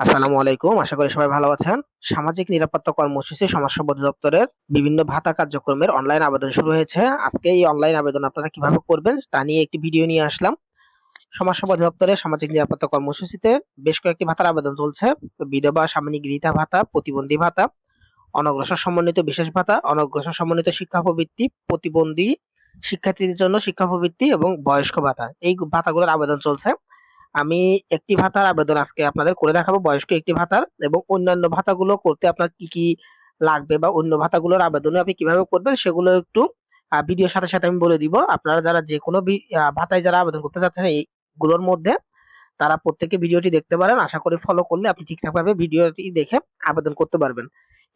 আসসালামু আলাইকুম। আশা করি সবাই ভালো আছেন। সামাজিক নিরাপত্তা কর্মসূচি সমাজসেবা অধিদপ্তরের বিভিন্ন ভাতা কার্যক্রমের অনলাইন আবেদন শুরু হয়েছে। আজকে এই অনলাইন আবেদন আপনারা কিভাবে করবেন তা নিয়ে একটি ভিডিও নিয়ে আসলাম। সমাজসেবা অধিদপ্তরের সামাজিক নিরাপত্তা কর্মসূচিতে বেশ কয়েকটি ভাতার আবেদন চলছে। বিধবা সাময়িক গৃহীতা ভাতা, প্রতিবন্ধী ভাতা, অনগ্রসর সমন্বিত বিশেষ ভাতা, অনগ্রসর সমন্বিত শিক্ষা প্রবৃত্তি, প্রতিবন্ধী শিক্ষার্থীদের জন্য শিক্ষা প্রবৃত্তি এবং বয়স্ক ভাতা। এই ভাতাগুলোর আবেদন চলছে। আমি একটি ভাতার আবেদন আজকে আপনাদের করে দেখাবো, বয়স্ক একটি ভাতার, এবং অন্যান্য ভাতাগুলো করতে আপনার কি কি লাগবে বা অন্য ভাতাগুলোর আবেদন আপনি কিভাবে করবেন সেগুলো একটু ভিডিওর সাথে সাথে আমি বলে দিব। আপনারা যারা যে কোনো ভাতায় যারা আবেদন করতে চাচ্ছেন এইগুলোর মধ্যে, তারা প্রত্যেকে ভিডিওটি দেখতে পারেন। আশা করি ফলো করলে আপনি ঠিকঠাক ভাবে ভিডিওটি দেখে আবেদন করতে পারবেন।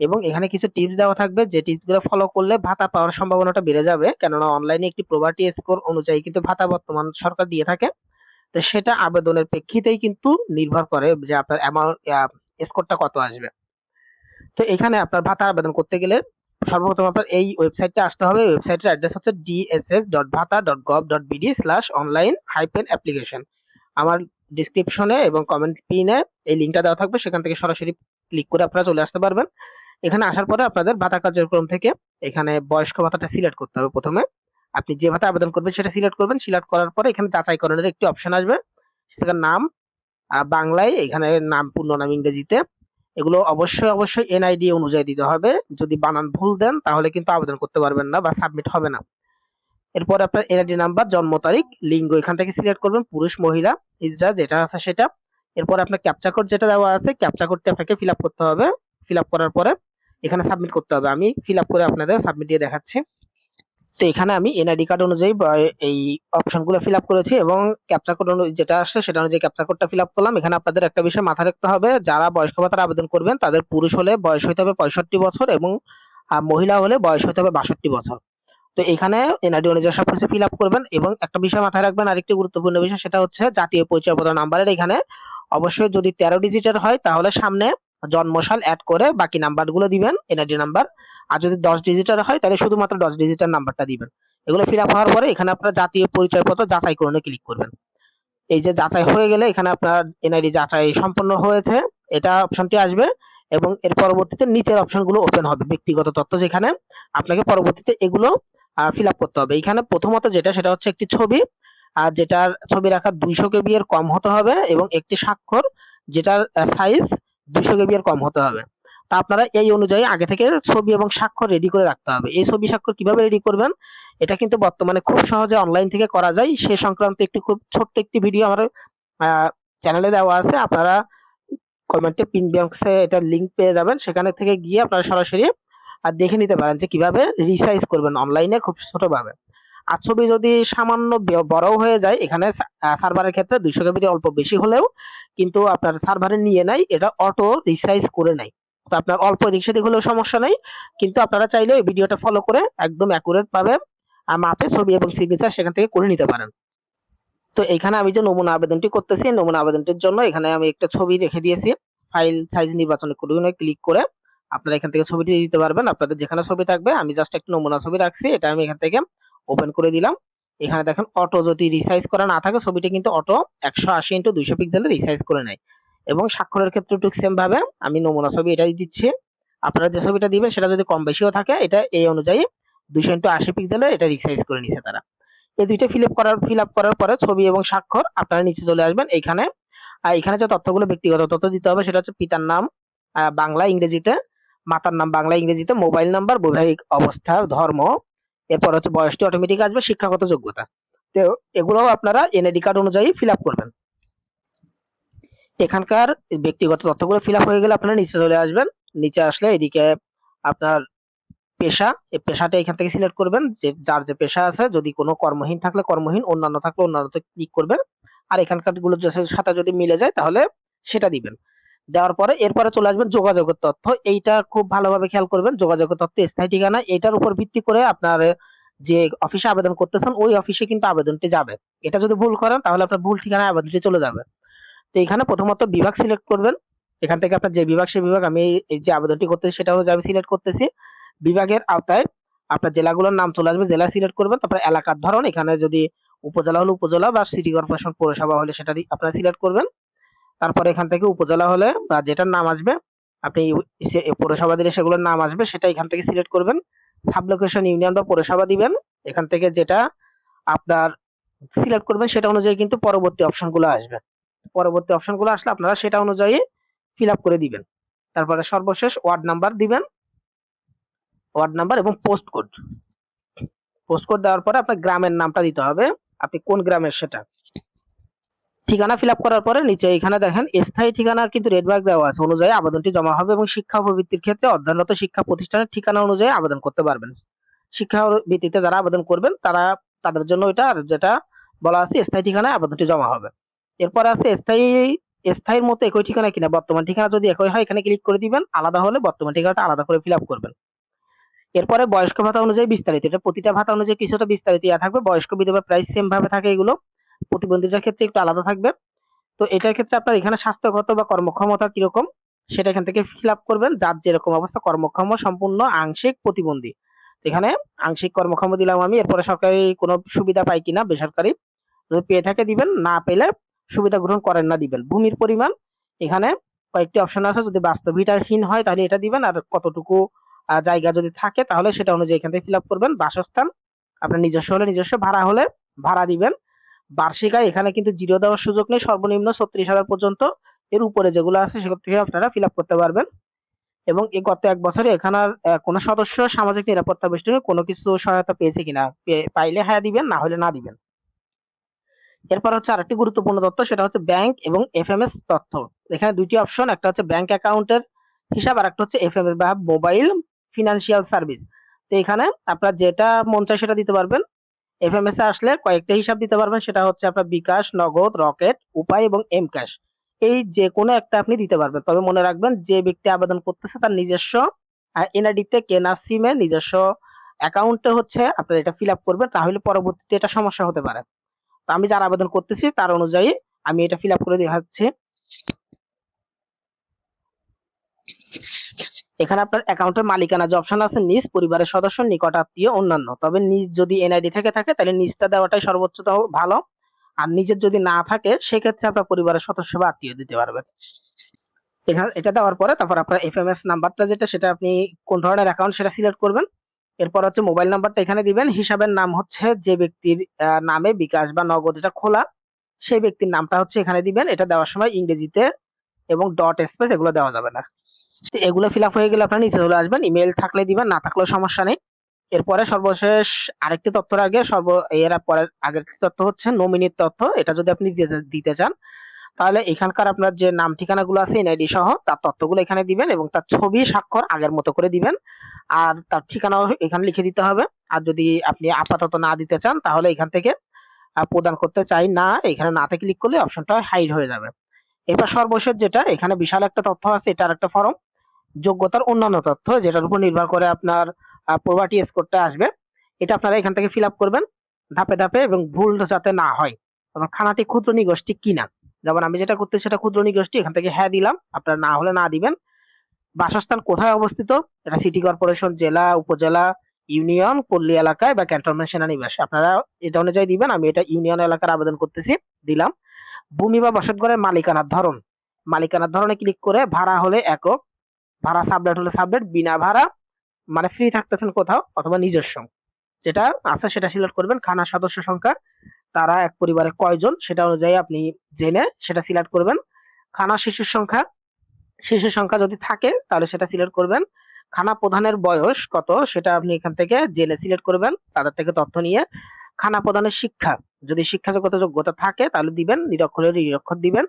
এবং এখানে কিছু টিপস দেওয়া থাকবে, যে টিপস গুলো ফলো করলে ভাতা পাওয়ার সম্ভাবনাটা বেড়ে যাবে, কেননা অনলাইনে একটি প্রভার্টি স্কোর অনুযায়ী কিন্তু ভাতা বর্তমান সরকার দিয়ে থাকে। তো সেটা আবেদনের প্রেক্ষিতেই কিন্তু নির্ভর করে যে আপনার অ্যামাউন্ট স্কোরটা কত আসবে। তো এখানে আপনার ভাতা আবেদন করতে গেলে সর্বপ্রথম আপনার এই ওয়েবসাইটটা আসতে হবে। ওয়েবসাইটের অ্যাড্রেস হচ্ছে dss.bhata.gov.bd/online-application। আমার ডিসক্রিপশনে এবং কমেন্ট পিনে এই লিঙ্কটা দেওয়া থাকবে, সেখান থেকে সরাসরি ক্লিক করে আপনারা চলে আসতে পারবেন। এখানে আসার পরে আপনাদের ভাতা কার্যক্রম থেকে এখানে বয়স্ক ভাতাটা সিলেক্ট করতে হবে প্রথমে। আপনি যে ভাতা আবেদন করবেন সেটা সিলেক্ট করবেন। সিলেক্ট করার পরে এখানে যাচাইকরণের একটি অপশন আসবে, সেটার নাম বাংলায়, এখানে নাম পূর্ণ নাম ইংরেজিতে। এগুলো অবশ্যই অবশ্যই এনআইডি অনুযায়ী দিতে হবে। যদি বানান ভুল দেন তাহলে কিন্তু আবেদন করতে পারবেন না বা সাবমিট হবে না। এরপর আপনার এনআইডি নাম্বার, জন্ম তারিখ, লিঙ্গ এখান থেকে সিলেক্ট করবেন, পুরুষ মহিলা, ইসরা যেটা আছে সেটা। এরপর আপনার ক্যাপচা কোড যেটা দেওয়া আছে, ক্যাপচা কোডটি আপনাকে ফিল আপ করতে হবে। ফিল আপ করার পরে এখানে সাবমিট করতে হবে। আমি ফিল আপ করে আপনাদের সাবমিট দিয়ে দেখাচ্ছি। তো এখানে আমি এনআইডি কার্ড অনুযায়ী এই অপশন গুলো ফিল আপ করেছি, এবং ক্যাপচা কোড যেটা আসছে সেটা অনুযায়ী ক্যাপচা কোডটা ফিল আপ করলাম। এখানে আপনাদের একটা বিষয় মাথায় রাখতে হবে, যারা বয়স্ক ভাতার আবেদন করবেন তাদের পুরুষ হলে বয়স হতে হবে 65 বছর, এবং মহিলা হলে বয়স হতে হবে 62 বছর। তো এখানে এনআইডি অনুযায়ী সবকিছু ফিল আপ করবেন। এবং একটা বিষয় মাথায় রাখবেন, আরেকটি গুরুত্বপূর্ণ বিষয়, সেটা হচ্ছে জাতীয় পরিচয়পত্র নাম্বারের এখানে অবশ্যই যদি 13 ডিজিটের হয় তাহলে সামনে জন্মসাল অ্যাড করে বাকি নাম্বারগুলো দিবেন, এনআইডি নাম্বার। আর যদি 10 ডিজিটের হয় তাহলে শুধুমাত্র 10 ডিজিটের নাম্বারটা দিবেন। এগুলো ফিল আপ হওয়ার পরে এখানে আপনার জাতীয় পরিচয়পত্র যাচাইকরণে ক্লিক করবেন। এই যে যাচাই হয়ে গেলে এখানে আপনার এনআইডি যাচাই সম্পন্ন হয়েছে, এটা অপশনটি আসবে। এবং এর পরবর্তীতে নিচের অপশনগুলো ওপেন হবে, ব্যক্তিগত তথ্য, যেখানে আপনাকে পরবর্তীতে এগুলো ফিল আপ করতে হবে। এখানে প্রথমত যেটা, সেটা হচ্ছে একটি ছবি, আর যেটার ছবি রাখা 200 কেবি এর কম হতে হবে, এবং একটি স্বাক্ষর যেটার সাইজ 200 কেবি এর কম হতে হবে। তা আপনারা এই অনুযায়ী আগে থেকে ছবি এবং স্বাক্ষর রেডি করে রাখতে হবে। এই ছবি স্বাক্ষর কিভাবে রেডি করবেন, এটা কিন্তু বর্তমানে খুব সহজে অনলাইন থেকে করা যায়। সে সংক্রান্ত একটি খুব ছোট্ট একটি ভিডিও আমার চ্যানেলে দেওয়া আছে। আপনারা কমেন্টে পিন বক্সে এটার লিংক পেয়ে যাবেন, সেখানে থেকে গিয়ে আপনারা সরাসরি দেখে নিতে পারেন যে কিভাবে রিসাইজ করবেন অনলাইনে খুব ছোটভাবে। আর ছবি যদি সামান্য বড় হয়ে যায়, এখানে সার্ভারের ক্ষেত্রে 200 কেবি অল্প বেশি হলেও কিন্তু আপনার সার্ভারে নিয়ে নেয়, এটা অটো রিসাইজ করে নেয়। তো আপনার অল্প এদিক সেদিক হলেও সমস্যা নেই, কিন্তু আপনারা চাইলে এই ভিডিওটা ফলো করে একদম অ্যাকুরেট ভাবে মাপে ছবি এবং সিগনেচার সেখান থেকে করে নিতে পারেন। তো এখানে আমি যে নমুনা আবেদনটি করতেছি, নমুনা আবেদনটির জন্য এখানে আমি একটা ছবি রেখে দিয়েছি। ফাইল সাইজ নির্বাচন করে ক্লিক করে আপনারা এখান থেকে ছবিটি দিতে পারবেন, আপনাদের যেখানে ছবি থাকবে। আমি জাস্ট একটা নমুনা ছবি রাখছি, এটা আমি এখান থেকে ওপেন করে দিলাম। এখানে দেখেন অটো যদি রিসাইজ করা না থাকে, ছবিটি কিন্তু অটো 180x200 পিক্সেলে রিসাইজ করে নেয়। এবং স্বাক্ষরের ক্ষেত্রে ঠিক সেম ভাবে আমি নমুনা ছবি এটাই দিচ্ছি। আপনারা যে ছবিটা দিবেন সেটা যদি কম বেশিও থাকে, এটা এই অনুযায়ী 280x80 পিক্সেলে এটা রিসাইজ করে নিছে তারা। এই দুইটা ফিল আপ করার পরে ছবি এবং স্বাক্ষর আপনারা নিচে চলে আসবেন। এইখানে এখানে যে তথ্যগুলো ব্যক্তিগত তথ্য দিতে হবে, সেটা হচ্ছে পিতার নাম বাংলা ইংরেজিতে, মাতার নাম বাংলা ইংরেজিতে, মোবাইল নাম্বার, বৈবাহিক অবস্থা, ধর্ম, এরপর হচ্ছে বয়সটি অটোমেটিক আসবে, শিক্ষাগত যোগ্যতা। তো এগুলোও আপনারা এনআইডি কার্ড অনুযায়ী ফিল আপ করবেন। এখানকার ব্যক্তিগত তথ্যগুলো ফিল আপ হয়ে গেলে আপনারা নিচে চলে আসবেন। নিচে আসলে এদিকে আপনার পেশা, এই পেশাটা এখান থেকে সিলেক্ট করবেন, যে যার যে পেশা আছে। যদি কোনো কর্মহীন থাকলে কর্মহীন, অন্যান্য থাকলে অন্যান্যতে ক্লিক করবেন। আর এখানকার গুলো সাথে যদি মিলে যায় তাহলে সেটা দিবেন। দেওয়ার পরে এরপরে চলে আসবেন যোগাযোগের তথ্য। এইটা খুব ভালোভাবে খেয়াল করবেন, যোগাযোগের তথ্য, স্থায়ী ঠিকানা, এটার উপর ভিত্তি করে আপনার যে অফিসে আবেদন করতেছেন ওই অফিসে কিন্তু আবেদনটি যাবে। এটা যদি ভুল করেন তাহলে আপনার ভুল ঠিকানায় আবেদনটি চলে যাবে। তো এখানে প্রথমত বিভাগ সিলেক্ট করবেন। এখান থেকে আপনার যে বিভাগ, সেই বিভাগ, আমি এই যে আবেদনটি করতেছি সেটা হচ্ছে আমি সিলেক্ট করতেছি। বিভাগের আওতায় আপনার জেলাগুলোর নাম চলে আসবে, জেলা সিলেক্ট করবেন। তারপর এলাকার ধরন, এখানে যদি উপজেলা হলে উপজেলা, বা সিটি কর্পোরেশন পৌরসভা হলে সেটা আপনারা সিলেক্ট করবেন। তারপরে এখান থেকে উপজেলা হলে বা যেটার নাম আসবে আপনি পৌরসভা দিলে সেগুলোর নাম আসবে সেটা এখান থেকে সিলেক্ট করবেন। সাব লোকেশন ইউনিয়ন বা পৌরসভা দিবেন। এখান থেকে যেটা আপনার সিলেক্ট করবেন সেটা অনুযায়ী কিন্তু পরবর্তী অপশনগুলো আসবে। পরবর্তী অপশনগুলো আসলে আপনারা সেটা অনুযায়ী ফিল আপ করে দিবেন। তারপরে সর্বশেষ ওয়ার্ড নাম্বার দিবেন, ওয়ার্ড নাম্বার এবং পোস্ট কোড। পোস্ট কোড দেওয়ার পরে আপনার গ্রামের নামটা দিতে হবে, আপনি কোন গ্রামের সেটা। ঠিকানা ফিল আপ করার পরে নিচে এখানে দেখেন স্থায়ী ঠিকানার কিন্তু রেড মার্ক দেওয়া আছে, অনুযায়ী আবেদনটি জমা হবে এবং শিক্ষা ও প্রবৃত্তির ক্ষেত্রে অধ্যয়নরত শিক্ষা প্রতিষ্ঠানের ঠিকানা অনুযায়ী আবেদন করতে পারবেন। শিক্ষা ভিত্তিতে যারা আবেদন করবেন তারা তাদের জন্য এটা, আর যেটা বলা আছে স্থায়ী ঠিকানায় আবেদনটি জমা হবে। এরপর আছে স্থায়ীর মতো একই ঠিকানা কিনা, বর্তমান ঠিকানা যদি একই হয় এখানে ক্লিক করে দিবেন, আলাদা হলে বর্তমান ঠিকানাটা আলাদা করে ফিল আপ করবেন। এরপরে বয়স্ক ভাতা অনুযায়ী বিস্তারিত, এটা প্রতিটা ভাতা অনুযায়ী কিছুটা বিস্তারিত ইয়া থাকবে। বয়স্ক বিধবা প্রাইস সেম ভাবে থাকে, এগুলো প্রতিবন্ধীদের ক্ষেত্রে একটু আলাদা থাকবে। তো এটার ক্ষেত্রে আপনার এখানে স্বাস্থ্যগত বা কর্মক্ষমতা কিরকম সেটা এখান থেকে ফিল আপ করবেন, যার যেরকম অবস্থা, কর্মক্ষম, সম্পূর্ণ, আংশিক, প্রতিবন্ধী। এখানে আংশিক কর্মক্ষম দিলাম আমি। এরপরে সরকারি কোনো সুবিধা পাই কিনা, বেসরকারি যদি পেয়ে থাকে দিবেন, না পেলে সুবিধা গ্রহণ করেন না দিবেন। ভূমির পরিমাণ এখানে কয়েকটি অপশন আছে, যদি বাস্তবিকহীন হয় তাহলে এটা দিবেন, আর কতটুকু জায়গা যদি থাকে তাহলে সেটা অনুযায়ী এখান থেকে ফিল আপ করবেন। বাসস্থান আপনার নিজস্ব হলে নিজস্ব, ভাড়া হলে ভাড়া দিবেন। বার্ষিক আয় এখানে কিন্তু জিরো দেওয়ার সুযোগ নেই, সর্বনিম্ন 36,000 পর্যন্ত। এর উপরে যেগুলো আছে সেগুলো থেকে আপনারা ফিল আপ করতে পারবেন। এবং এই গত 1 বছরে এখানে কোনো সদস্য সামাজিক নিরাপত্তা বেষ্টনী কোনো কিছু সহায়তা পেয়েছে কিনা, পাইলে হ্যাঁ দিবেন, না হলে না দিবেন। এরপর হচ্ছে আরেকটি গুরুত্বপূর্ণ তথ্য, সেটা হচ্ছে ব্যাংক এবং এফএমএস তথ্য। এখানে দুইটি অপশন, একটা হচ্ছে ব্যাংক অ্যাকাউন্টের হিসাব আর একটা হচ্ছে এফএমএস বা মোবাইল ফিনান্সিয়াল সার্ভিস। তো এখানে আপনার যেটা মন চায় সেটা দিতে পারবেন। এফএমএস এ আসলে কয়েকটা হিসাব দিতে পারবেন, সেটা হচ্ছে আপনার বিকাশ, নগদ, রকেট, উপায় এবং এম ক্যাশ। এই যে কোনো একটা আপনি দিতে পারবেন, তবে মনে রাখবেন যে ব্যক্তি আবেদন করতেছে তার নিজস্ব এনআইডি তে কেনা সিমে নিজস্ব অ্যাকাউন্টে হচ্ছে আপনার এটা ফিল আপ করবেন, তাহলে পরবর্তীতে এটা সমস্যা হতে পারে। তো আমি যার আবেদন করতেছি তার অনুযায়ী আমি এটা ফিল আপ করে দেখাচ্ছি। এখানে আপনার অ্যাকাউন্টের মালিকানা যে অপশন আছে, নিজ, পরিবারের সদস্য, নিকট আত্মীয়, অন্যান্য। তবে নিজ যদি এনআইডি থেকে থাকে তাহলে নিজটা দেওয়াটাই সর্বোচ্চ ভালো। আর নিজের যদি না থাকে সেক্ষেত্রে আপনার পরিবারের সদস্য বা আত্মীয় দিতে পারবেন। এখানে এটা দেওয়ার পরে তারপর আপনার এফএমএস নাম্বারটা যেটা, সেটা আপনি কোন ধরনের অ্যাকাউন্ট সেটা সিলেক্ট করবেন। এরপর হচ্ছে মোবাইল নাম্বারটা এখানে দিবেন। হিসাবের নাম হচ্ছে যে ব্যক্তির নামে বিকাশ বা নগদ এটা খোলা, সেই ব্যক্তির নামটা হচ্ছে এখানে দিবেন। এটা দেওয়ার সময় ইংরেজিতে এবং ডট স্পেস এগুলো দেওয়া যাবে না। এগুলো ফিল আপ হয়ে গেলে আপনার নিচে চলে আসবেন, ইমেল থাকলে দিবেন, না থাকলেও সমস্যা নেই। এরপরে সর্বশেষ আরেকটি তথ্যের আগে এর পরের আগের তথ্য হচ্ছে নমিনির তথ্য। এটা যদি আপনি দিতে চান তাহলে এখানকার আপনার যে নাম ঠিকানাগুলো আছে এনআইডি সহ তার তথ্যগুলো এখানে দিবেন এবং তার ছবি স্বাক্ষর আগের মতো করে দিবেন, আর তার ঠিকানাও এখানে লিখে দিতে হবে। আর যদি আপনি আপাতত না দিতে চান তাহলে এখান থেকে প্রদান করতে চাই না, এখানে নাতে ক্লিক করলে অপশনটা হাইড হয়ে যাবে। এবার সর্বশেষ যেটা, এখানে বিশাল একটা তথ্য আছে, এটা আরেকটা ফর্ম, যোগ্যতার অন্যান্য তথ্য, যেটার উপর নির্ভর করে আপনার প্রপার্টি স্কোরটা আসবে। এটা আপনারা এখান থেকে ফিল আপ করবেন ধাপে ধাপে এবং ভুল যাতে না হয়। এবং খানাটি ক্ষুদ্র নিগোষ্ঠী কিনা, যেমন আমি যেটা করতে সেটা ক্ষুদ্র নিগোষ্ঠী, এখান থেকে হ্যাঁ দিলাম, আপনার না হলে না দিবেন। বাসস্থান কোথায় অবস্থিত, এটা সিটি কর্পোরেশন, জেলা, উপজেলা, ইউনিয়ন, পল্লী এলাকায় বা ক্যান্টনমেন্ট সেনানিবাস, আপনারা এটা অনুযায়ী দিবেন। আমি এটা ইউনিয়ন এলাকার আবেদন করতেছি, দিলাম। ভূমি বা বসতঘরের মালিকানার ধরন, মালিকানার ধরনে ক্লিক করে ভাড়া হলে একক, ভাড়া সাবলেট হলে সাবলেট, বিনা ভাড়া মানে ফ্রি থাকতেছেন কোথাও, অথবা নিজস্ব যেটা আছে সেটা সিলেক্ট করবেন। খানা সদস্য সংখ্যা, তারা এক পরিবারে কয়জন সেটা অনুযায়ী আপনি জেনে সেটা সিলেক্ট করবেন। খানা শিশুর সংখ্যা, শিশুর সংখ্যা যদি থাকে তাহলে সেটা সিলেক্ট করবেন। খানা প্রধানের বয়স কত সেটা আপনি এখান থেকে জেনে সিলেক্ট করবেন, তাদের থেকে তথ্য নিয়ে। খানা প্রধানের শিক্ষা, যদি শিক্ষাগত যোগ্যতা থাকে তাহলে দিবেন, নিরক্ষর হলে নিরক্ষর দিবেন।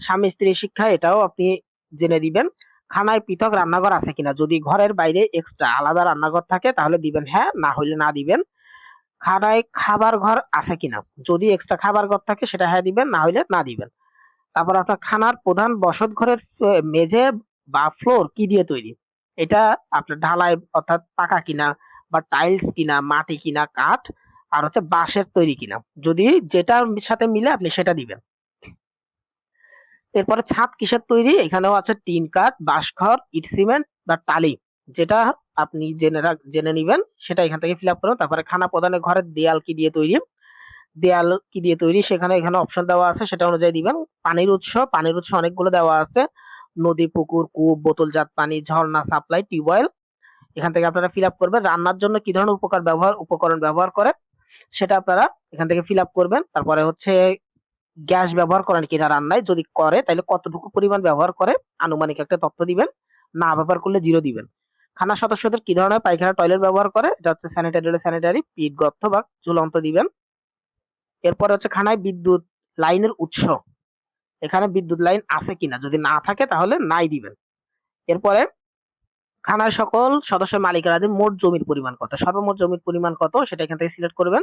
স্বামী স্ত্রী শিক্ষা, এটাও আপনি জেনে দিবেন। খানায় পৃথক রান্নাঘর আছে কিনা, যদি ঘরের বাইরে এক্সট্রা আলাদা রান্নাঘর থাকে তাহলে দিবেন হ্যাঁ, না হলে না দিবেন। খানায় খাবার ঘর আছে কিনা, যদি এক্সট্রা খাবার ঘর থাকে সেটা হ্যাঁ দিবেন, না হলে না দিবেন। তারপর আপনার খানার প্রধান বসত ঘরের মেঝে বা ফ্লোর কি দিয়ে তৈরি, এটা আপনার ঢালাই অর্থাৎ পাকা কিনা বা টাইলস কিনা, মাটি কিনা, কাঠ, আর হচ্ছে বাঁশের তৈরি কিনা, যদি যেটার সাথে মিলে আপনি সেটা দিবেন। এরপরে ছাদ কিসের তৈরি, এখানেও আছে টিন কাঠ, বাঁশঘর, ইট সিমেন্ট বা টালি, যেটা আপনি জেনে নিবেন সেটা এখান থেকে ফিল আপ করুন। তারপরে খানা প্রদানের ঘরের দেয়াল কি দিয়ে তৈরি, দেয়াল কি দিয়ে তৈরি সেখানে এখানে অপশন দেওয়া আছে, সেটা অনুযায়ী দিবেন। পানির উৎস অনেকগুলো দেওয়া আছে, নদী, পুকুর, কূপ, বোতলজাত পানি, ঝর্ণা, সাপ্লাই, টিউবওয়েল। এখান থেকে আপনারা ফিল আপ করবেন। রান্নার জন্য কি ধরনের উপকরণ ব্যবহার করে সেটা আপনারা এখান থেকে ফিল আপ করবেন। তারপরে হচ্ছে গ্যাস ব্যবহার করেন কিনা রান্নায়, যদি করে তাহলে কতটুকু পরিমাণ ব্যবহার করে আনুমানিক একটা তথ্য দিবেন, না ব্যবহার করলে 0 দিবেন। খানার সদস্যদের কি ধরনের পায়খানা টয়লেট ব্যবহার করে, এটা হচ্ছে স্যানিটারি হলে স্যানিটারি, পিট গর্ত বা ঝুলন্ত দিবেন। এরপরে হচ্ছে খানায় বিদ্যুৎ লাইনের উৎস, এখানে বিদ্যুৎ লাইন আছে কিনা, যদি না থাকে তাহলে নাই দিবেন। এরপরে খানার সকল সদস্যের মালিকানাধীন মোট জমির পরিমাণ কত, সর্বমোট জমির পরিমাণ কত সেটা এখান থেকে সিলেক্ট করবেন।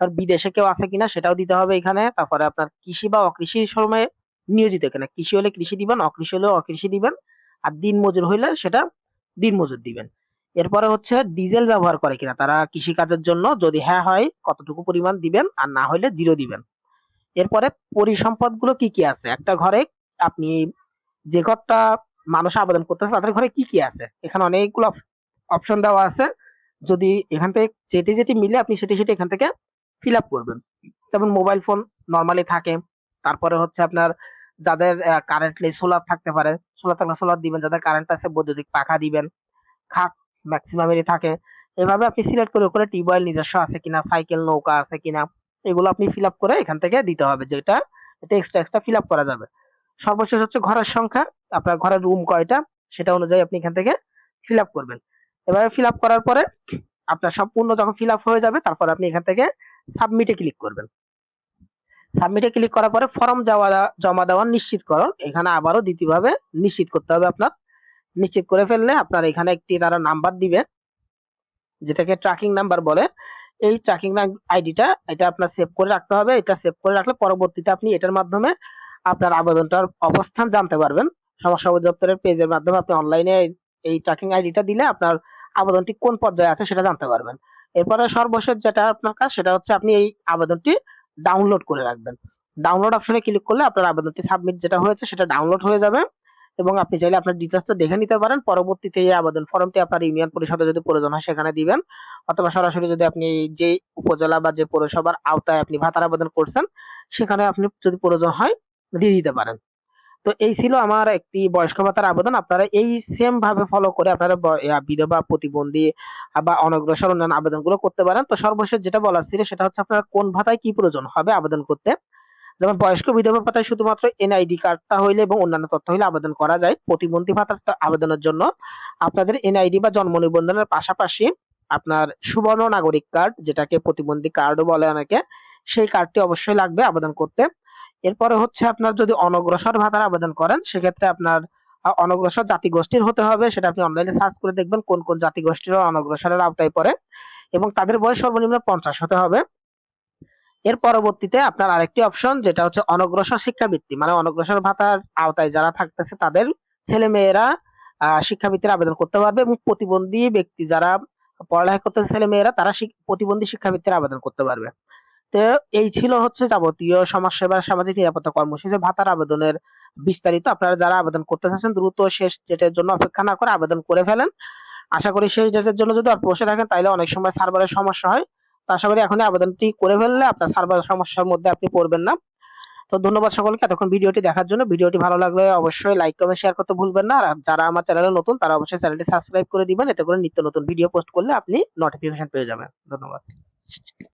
আর বিদেশে কেউ আছে কিনা সেটাও দিতে হবে এখানে। তারপরে আপনার কৃষি বা অকৃষি শ্রমে নিয়োজিত কিনা, কৃষি হলে কৃষি দিবেন, অকৃষি হলে অকৃষি দিবেন। আর দিন মজুর হইলে সেটা দিন মজুর দিবেন। এরপরে হচ্ছে ডিজেল ব্যবহার করে কিনা তারা কৃষি কাজের জন্য, যদি হ্যাঁ হয় কতটুকু পরিমাণ দিবেন, আর না হলে 0 দিবেন। এরপরে পরিসম্পদ গুলো কি কি আছে, একটা ঘরে আপনি যে ঘরটা মানুষ আবেদন করতেছে তাদের ঘরে কি কি আছে, এখানে অনেকগুলো অপশন দেওয়া আছে। যদি এখান থেকে যেটি যেটি মিলে আপনি সেটি সেটি এখান থেকে ফিল আপ করবেন। যেমন মোবাইল ফোন নর্মালি থাকে, তারপরে হচ্ছে আপনার যাদের কারেন্টলি সোলার থাকতে পারে, সোলার থাকলে সোলার দিবেন, যাদের কারেন্ট আছে বৈদ্যুতিক পাখা দিবেন, খাট ম্যাক্সিমামেরই থাকে। এভাবে আপনি সিলেক্ট করে করে টিউবওয়েল নিজস্ব আছে কিনা, সাইকেল, নৌকা আছে কিনা, এগুলো আপনি ফিল আপ করে এখান থেকে দিতে হবে, যেটা এটা এক্সট্রা ফিল আপ করা যাবে। সর্বশেষ হচ্ছে ঘরের সংখ্যা, আপনার ঘরের রুম কয়টা সেটা অনুযায়ী আপনি এখান থেকে ফিল আপ করবেন। এভাবে ফিল আপ করার পরে আপনার সম্পূর্ণ যখন ফিল আপ হয়ে যাবে তারপর আপনি এখান থেকে সাবমিটে ক্লিক করবেন। সাবমিটে ক্লিক করার পরে ফর্ম জমা দেওয়ার নিশ্চিতকরণ, এখানে আবারও দ্বিতীয়ভাবে নিশ্চিত করতে হবে আপনার। নিশ্চিত করে ফেললে আপনার এখানে একটি তারা নাম্বার দিবে, যেটাকে ট্র্যাকিং নাম্বার বলে। এই ট্র্যাকিং আইডিটা এটা আপনার সেভ করে রাখতে হবে। এটা সেভ করে রাখলে পরবর্তীতে আপনি এটার মাধ্যমে আপনার আবেদনটার অবস্থান জানতে পারবেন। সমস্যা অধিদপ্তরের পেজের মাধ্যমে আপনি অনলাইনে এই ট্র্যাকিং আইডিটা দিলে আপনার আবেদনটি কোন পর্যায়ে আছে সেটা জানতে পারবেন। এরপরে সর্বশেষ যেটা আপনার কাজ সেটা হচ্ছে আপনি এই আবেদনটি ডাউনলোড করে রাখবেন। ডাউনলোড অপশনে ক্লিক করলে আপনার আবেদনটি সাবমিট যেটা হয়েছে সেটা ডাউনলোড হয়ে যাবে, এবং আপনি চাইলে আপনার ডিটেলসটা দেখে নিতে পারেন। পরবর্তীতে এই আবেদন ফর্মটি আপনার ইউনিয়ন পরিষদে যদি প্রয়োজন হয় সেখানে দিবেন, অথবা সরাসরি যদি আপনি যে উপজেলা বা যে পৌরসভার আওতায় আপনি ভাতার আবেদন করছেন সেখানে আপনি যদি প্রয়োজন হয় দিয়ে দিতে পারেন। তো এই ছিল আমার একটি বয়স্ক ভাতার আবেদন। আপনারা এই সেম ভাবে ফলো করে আপনারা বিধবা, প্রতিবন্ধী বা অনগ্রসর অন্যান্য আবেদনগুলো করতে পারেন। তো সর্বশেষ যেটা বলার ছিল সেটা হচ্ছে আপনার কোন ভাতায় কি প্রয়োজন হবে আবেদন করতে। যেমন বয়স্ক বিধবা ভাতায় শুধুমাত্র এনআইডি কার্ডটা হইলে এবং অন্যান্য তথ্য হইলে আবেদন করা যায়। প্রতিবন্ধী ভাতার আবেদনের জন্য আপনাদের এনআইডি বা জন্ম নিবন্ধনের পাশাপাশি আপনার সুবর্ণ নাগরিক কার্ড, যেটাকে প্রতিবন্ধী কার্ডও বলে অনেকে, সেই কার্ডটি অবশ্যই লাগবে আবেদন করতে। এরপরে হচ্ছে আপনার যদি অনগ্রসর ভাতার আবেদন করেন সেক্ষেত্রে আপনার অনগ্রসর জাতিগোষ্ঠীর হতে হবে, সেটা আপনি অনলাইনে সার্চ করে দেখবেন কোন কোন জাতিগোষ্ঠীর অনগ্রসরের আওতায় পড়ে, এবং তাদের বয়স সর্বনিম্ন 50 হতে হবে। এর পরবর্তীতে আপনার আরেকটি অপশন যেটা হচ্ছে অনগ্রসর শিক্ষাবৃত্তি, মানে অনগ্রসর ভাতার আওতায় যারা থাকতেছে তাদের ছেলে মেয়েরা শিক্ষাবৃত্তির আবেদন করতে পারবে, এবং প্রতিবন্ধী ব্যক্তি যারা পড়ালেখা করতেছে ছেলে মেয়েরা তারা প্রতিবন্ধী শিক্ষাবৃত্তির আবেদন করতে পারবে। তো এই ছিল হচ্ছে যাবতীয় সমাজসেবা সামাজিক নিরাপত্তা কর্মসূচি ভাতার আবেদনের বিস্তারিত। আপনারা যারা আবেদন করতে চাচ্ছেন দ্রুত শেষ ডেটের জন্য অপেক্ষা না করে আবেদন করে ফেলেন। আশা করি শেষ ডেটের জন্য যদি আপনি বসে থাকেন তাহলে অনেক সময় সার্ভারের সমস্যা হয়। তো আশা করি এখনই আবেদনটি করে ফেললে আপনার সার্ভারের সমস্যার মধ্যে আপনি পড়বেন না। তো ধন্যবাদ সকলকে এতক্ষণ ভিডিওটি দেখার জন্য। ভিডিওটি ভালো লাগলে অবশ্যই লাইক, কমেন্ট, শেয়ার করতে ভুলবেন না। আর যারা আমার চ্যানেলে নতুন তারা অবশ্যই চ্যানেলটি সাবস্ক্রাইব করে দিবেন, এতে করে নিত্য নতুন ভিডিও পোস্ট করলে আপনি নোটিফিকেশন পেয়ে যাবেন। ধন্যবাদ।